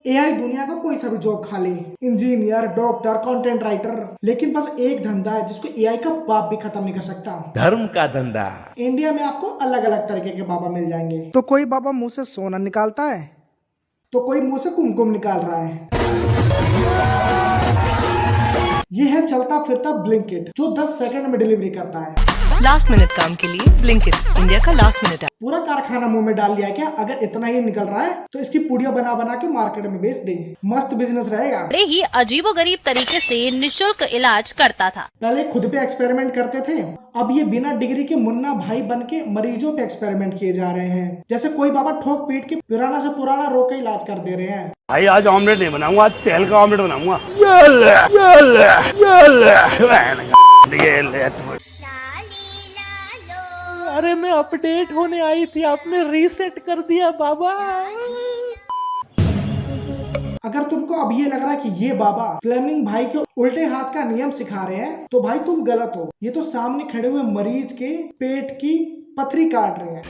AI दुनिया का कोई सा भी जॉब खा ले, इंजीनियर, डॉक्टर, कंटेंट राइटर, लेकिन बस एक धंधा है जिसको एआई का बाप भी खत्म नहीं कर सकता। धर्म का धंधा। इंडिया में आपको अलग अलग तरीके के बाबा मिल जाएंगे। तो कोई बाबा मुंह से सोना निकालता है, तो कोई मुंह से कुमकुम निकाल रहा है। ये है चलता फिरता ब्लिंकिट जो 10 सेकंड में डिलीवरी करता है। लास्ट मिनट काम के लिए ब्लिंकिट, इंडिया का लास्ट मिनट है। पूरा कारखाना मुंह में डाल लिया क्या? अगर इतना ही निकल रहा है तो इसकी पुड़िया बना बना के मार्केट में बेच दे, मस्त बिजनेस रहेगा। बड़े ही अजीबोगरीब तरीके से निशुल्क इलाज करता था। पहले खुद पे एक्सपेरिमेंट करते थे, अब ये बिना डिग्री के मुन्ना भाई बन के मरीजों पे एक्सपेरिमेंट किए जा रहे हैं। जैसे कोई बाबा ठोक पीट के पुराना से पुराना रोग का इलाज कर दे रहे हैं। भाई आज ऑमलेट नहीं बनाऊंगा, आज तेल का ऑमलेट बनाऊंगा। अरे मैं अपडेट होने आई थी, आपने रीसेट कर दिया बाबा। अगर तुमको अब ये लग रहा है कि ये बाबा फ्लेमिंग भाई के उल्टे हाथ का नियम सिखा रहे हैं तो भाई तुम गलत हो। ये तो सामने खड़े हुए मरीज के पेट की पथरी काट रहे हैं।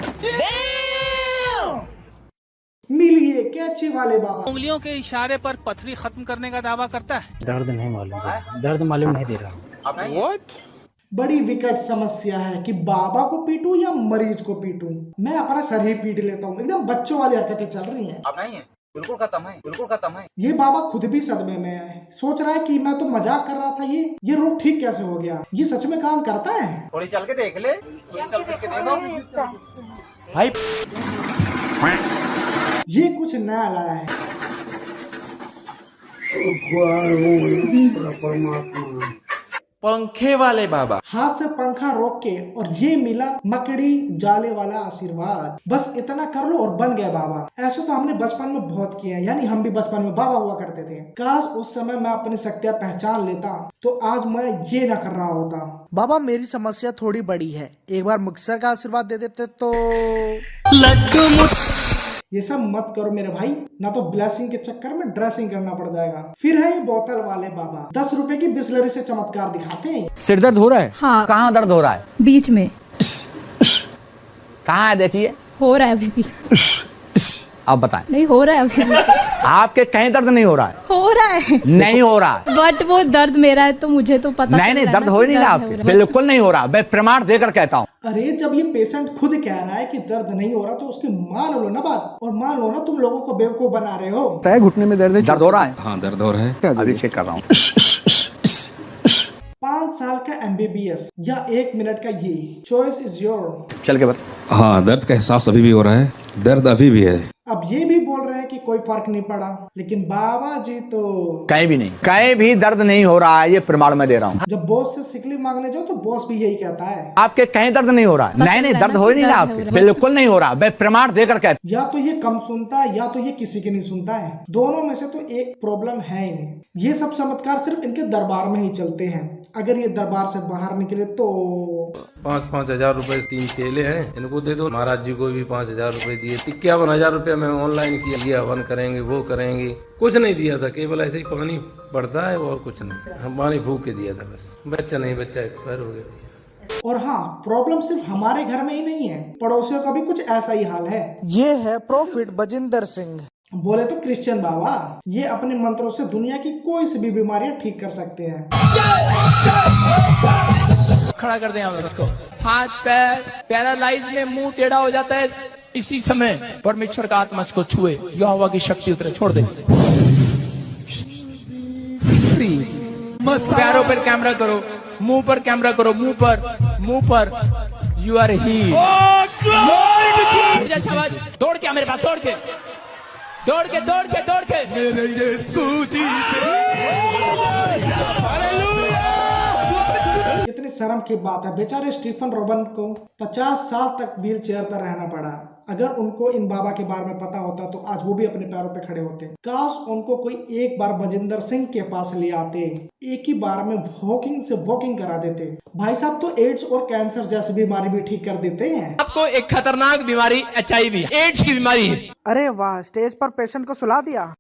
मिलिए कैची वाले बाबा। उंगलियों के इशारे पर पथरी खत्म करने का दावा करता है। दर्द नहीं मालूम, दर्द मालूम नहीं दे रहा। बड़ी विकट समस्या है कि बाबा को पीटूं या मरीज को पीटूं। मैं अपना सर ही पीट लेता हूँ। एकदम बच्चों वाली हरकतें चल रही हैं। अब नहीं है, बिल्कुल खत्म है, बिल्कुल खत्म है। ये बाबा खुद भी सदमे में है, सोच रहा है कि मैं तो मजाक कर रहा था। ये रोग ठीक कैसे हो गया? ये सच में काम करता है? थोड़ी चल के देख ले, थोड़ी चल के देखो भाई ये कुछ नया लाया है। पंखे वाले बाबा। हाथ से पंखा रोक के, और ये मिला मकड़ी जाले वाला आशीर्वाद। बस इतना कर लो और बन गए बाबा। ऐसा तो हमने बचपन में बहुत किया है, यानी हम भी बचपन में बाबा हुआ करते थे। काश उस समय मैं अपनी शक्तियां पहचान लेता तो आज मैं ये ना कर रहा होता। बाबा मेरी समस्या थोड़ी बड़ी है, एक बार मुक्तसर का आशीर्वाद दे देते तो। ये सब मत करो मेरे भाई, ना तो ब्लेसिंग के चक्कर में ड्रेसिंग करना पड़ जाएगा। फिर है ये बोतल वाले बाबा, 10 रुपए की बिस्लरी से चमत्कार दिखाते हैं। सिर दर्द हो रहा है? हाँ। कहाँ दर्द हो रहा है? बीच में। कहाँ है देखिए? हो रहा है अभी भी। आप बताएं। नहीं हो रहा है अभी भी। आपके कहीं दर्द नहीं हो रहा है? हो रहा है। नहीं हो रहा है। बट वो दर्द मेरा है तो मुझे तो पता नहीं दर्द हो ही नहीं रहा आपके, बिल्कुल नहीं हो रहा। मैं प्रमाण देकर कहता हूँ। अरे जब ये पेशेंट खुद कह रहा है कि दर्द नहीं हो रहा तो उसकी मान लो ना बात, और मान लो ना तुम लोगों को बेवकूफ बना रहे हो। घुटने में दर्द है? दर्द हो रहा है? हाँ दर्द हो रहा है, अभी चेक कर रहा हूँ। 5 साल का MBBS या 1 मिनट का ये, चॉइस इज योर। चल के बता। हाँ दर्द का एहसास अभी भी हो रहा है, दर्द अभी भी है। अब ये भी बोल रहे हैं कि कोई फर्क नहीं पड़ा, लेकिन बाबा जी तो कहीं भी नहीं, कहीं भी दर्द नहीं हो रहा है, ये प्रमाण मैं दे रहा हूँ। जब बॉस से सिक लीव मांगने जाओ तो बॉस भी यही कहता है। आपके कहीं दर्द नहीं हो रहा है? नहीं दर्द हो ही नहीं रहा आपके, बिल्कुल नहीं हो रहा। मैं प्रमाण देकर कहता हूँ। या तो ये कम सुनता है या तो ये किसी की नहीं सुनता है। दोनों में से तो एक प्रॉब्लम है ही नहीं। ये सब चमत्कार सिर्फ इनके दरबार में ही चलते हैं। अगर ये दरबार से बाहर निकले तो 5-5 हजार रुपए 3 केले हैं, इनको दे दो। महाराज जी को भी 5 हजार रुपए दिए। 51,000 रुपए में ऑनलाइन किया, ये हवन करेंगे, वो करेंगे। कुछ नहीं दिया था, केवल ऐसे ही पानी पड़ता है और कुछ नहीं। हम पानी फूक के दिया था बस। बच्चा नहीं, बच्चा एक्सपायर हो गया। और हाँ, प्रॉब्लम सिर्फ हमारे घर में ही नहीं है, पड़ोसियों का भी कुछ ऐसा ही हाल है। ये है प्रॉफिट बजिंदर सिंह। बोले तो क्रिश्चियन बाबा, ये अपने मंत्रों से दुनिया की कोई सी भी बीमारियां ठीक कर सकते हैं। खड़ा कर दें उसको, हाथ पैर पैरालाइज में मुंह टेढ़ा हो जाता है। इसी समय परमेश्वर का आत्मा को छुए, यहोवा की शक्ति उतरे, छोड़ दे। पैरों पर कैमरा करो, मुंह पर कैमरा करो, मुंह पर यू आर ही। दौड़ के मेरे पास, दौड़ के मेरे यीशु जी। कितनी शर्म की बात है, बेचारे स्टीफन रोबन को 50 साल तक व्हील चेयर पर रहना पड़ा। अगर उनको इन बाबा के बारे में पता होता तो आज वो भी अपने पैरों पे खड़े होते। काश उनको कोई एक बार बजिंदर सिंह के पास ले आते, एक ही बार में वॉकिंग से वॉकिंग करा देते। भाई साहब तो एड्स और कैंसर जैसी बीमारी भी ठीक कर देते हैं। आपको एक खतरनाक बीमारी HIV एड्स की बीमारी है। अरे वाह, स्टेज पर पेशेंट को सुला दिया।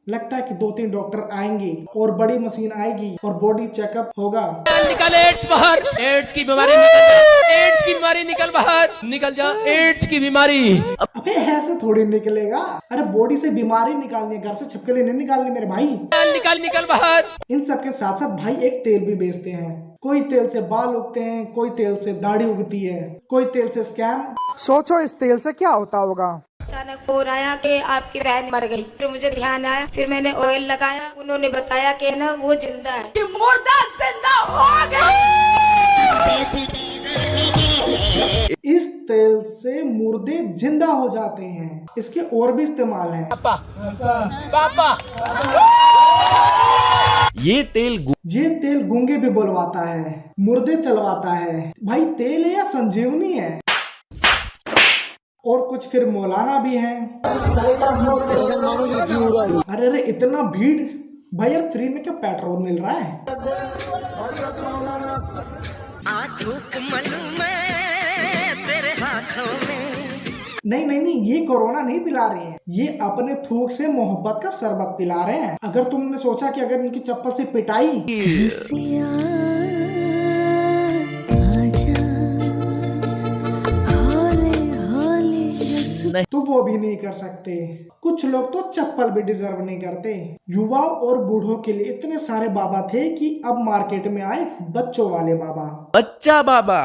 लगता है कि 2-3 डॉक्टर आएंगे और बड़ी मशीन आएगी और बॉडी चेकअप होगा। निकल एड्स बाहर, एड्स की बीमारी निकल जा, एड्स की बीमारी निकल बाहर, निकल जा एड्स की बीमारी। अबे ऐसे थोड़ी निकलेगा, अरे बॉडी से बीमारी निकालनी है, घर से छिपकली नहीं निकालनी मेरे भाई। निकल बाहर। इन सब के साथ साथ भाई एक तेल भी बेचते हैं। कोई तेल से बाल उगते हैं, कोई तेल से दाढ़ी उगती है, कोई तेल से स्कैम। सोचो इस तेल से क्या होता होगा। अचानक फोन आया कि आपकी बहन मर गई। फिर मुझे ध्यान आया, फिर मैंने ऑयल लगाया, उन्होंने बताया कि ना वो जिंदा है, कि मुर्दा जिंदा हो गया। इस तेल से मुर्दे जिंदा हो जाते हैं। इसके और भी इस्तेमाल हैं। पापा ये तेल गूंगे भी बुलवाता है, मुर्दे चलवाता है। भाई तेल है या संजीवनी है? और कुछ फिर मौलाना भी हैं। अरे इतना भीड़ भाई, यार फ्री में क्या पेट्रोल मिल रहा है? नहीं, ये कोरोना नहीं पिला रहे हैं, ये अपने थूक से मोहब्बत का शरबत पिला रहे हैं। अगर तुमने सोचा कि अगर इनकी चप्पल से पिटाई तो वो भी नहीं कर सकते। कुछ लोग तो चप्पल भी डिजर्व नहीं करते। युवाओं और बूढ़ों के लिए इतने सारे बाबा थे कि अब मार्केट में आए बच्चों वाले बाबा। बच्चा बाबा,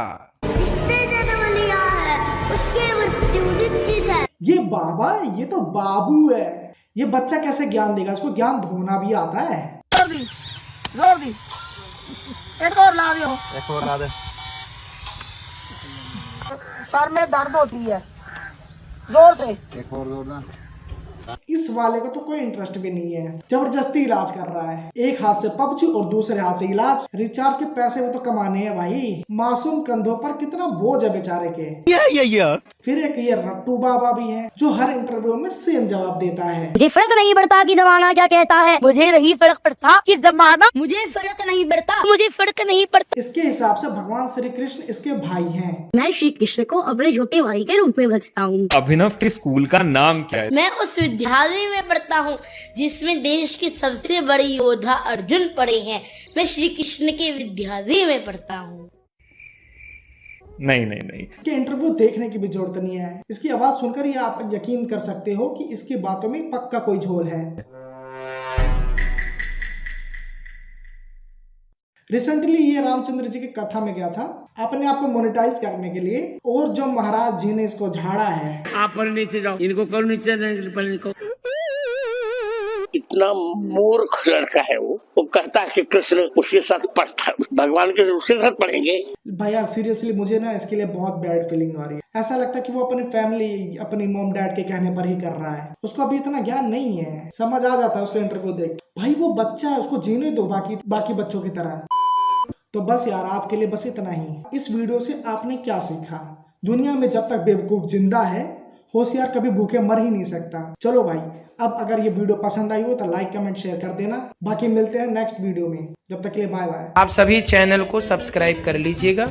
ये बाबा, ये तो बाबू है। ये बच्चा कैसे ज्ञान देगा? इसको ज्ञान धोना भी आता है। जोर दी। एक और ला दे। सर में दर्द होती है, जोर से। एक और जोर ना। इस वाले को तो कोई इंटरेस्ट भी नहीं है, जबरदस्ती इलाज कर रहा है। एक हाथ से पबजी और दूसरे हाथ से इलाज। रिचार्ज के पैसे भी तो कमाने हैं भाई। मासूम कंधों पर कितना बोझ है बेचारे के। फिर एक ये रट्टू बाबा भी है जो हर इंटरव्यू में सेम जवाब देता है। मुझे फर्क नहीं पड़ता कि जमाना क्या कहता है, मुझे नहीं फर्क पड़ता कि जमाना, मुझे फर्क नहीं पड़ता, मुझे फर्क नहीं पड़ता। इसके हिसाब से भगवान श्री कृष्ण इसके भाई हैं। मैं श्री कृष्ण को अपने छोटे भाई के रूप में भजता हूँ। अभिनव के स्कूल का नाम क्या है? मैं उस विद्यालय में पढ़ता हूँ जिसमें देश के सबसे बड़े योद्धा अर्जुन पढ़े हैं। मैं श्री कृष्ण के विद्यालय में पढ़ता हूँ। नहीं। इसके इंटरव्यू देखने की भी जरूरत नहीं है। इसकी आवाज सुनकर ही आप यकीन कर सकते हो कि इसकी बातों में पक्का कोई झोल है। रिसेंटली ये रामचंद्र जी की कथा में गया था अपने आप को मोनेटाइज करने के लिए, और जो महाराज जी ने इसको झाड़ा है। आप पर नीचे जाओ, इनको करो नीचे। इतना मूर्ख लड़का है वो कहता है कि कृष्ण उसके साथ पढ़ता है, भगवान के उसके साथ पढ़ेंगे। भाई यार सीरियसली मुझे ना इसके लिए बहुत बैड फीलिंग आ रही है। ऐसा लगता है कि वो अपनी फैमिली, अपनी मॉम डैड के कहने पर ही कर रहा है। उसको अभी इतना ज्ञान नहीं है, समझ आ जाता है उसको इंटरव्यू देख। भाई वो बच्चा है, उसको जीने दो बाकी बच्चों की तरह। तो बस यार आज के लिए बस इतना ही। इस वीडियो से आपने क्या सीखा? दुनिया में जब तक बेवकूफ जिंदा है, होशियार कभी भूखे मर ही नहीं सकता। चलो भाई, अब अगर ये वीडियो पसंद आई हो तो लाइक कमेंट शेयर कर देना। बाकी मिलते हैं नेक्स्ट वीडियो में, जब तक के लिए बाय बाय। आप सभी चैनल को सब्सक्राइब कर लीजिएगा,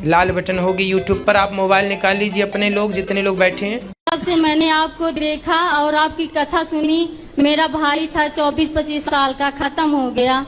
लाल बटन होगी यूट्यूब पर। आप मोबाइल निकाल लीजिए अपने लोग, जितने लोग बैठे हैं। जब से मैंने आपको देखा और आपकी कथा सुनी, मेरा भाई था 24-25 साल का, खत्म हो गया।